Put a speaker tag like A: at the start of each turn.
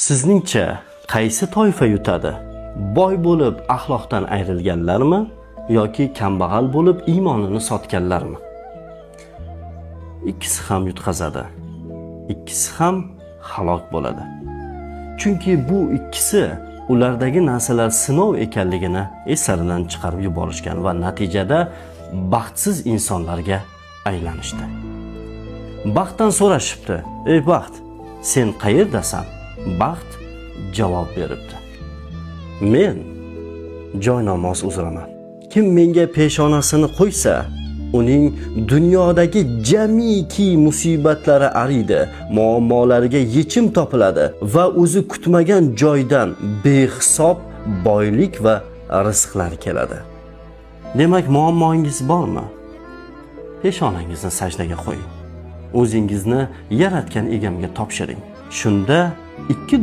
A: Sizningcha qaysi toifa yutadi? Boy bo'lib axloqdan ayrilganlarmi yoki kambag'al bo'lib iymonini sotganlarmi? Ikkisi ham yutqazadi. Ikkisi ham halok bo'ladi. Chunki bu ikkisi ulardagi narsalar sinov ekanligini esaridan chiqarib yuborishgan va natijada baxtsiz insonlarga aylanishdi. Baxtdan so'rashibdi: "Ey baxt, sen qayerdasan?" Baxt javob beribdi: "Men joynamoz uzraman. Kim menga peshonasini qo'ysa, uning dunyodagi jamiki musibatlari ariydi, muammolariga yechim topiladi va o'zi kutmagan joydan behisob boylik va rizqlar keladi." Demak, muammongiz bormi? Peshonangizni sajdaga qo'ying. O'zingizni yaratgan egamga topshiring. Shunda ikki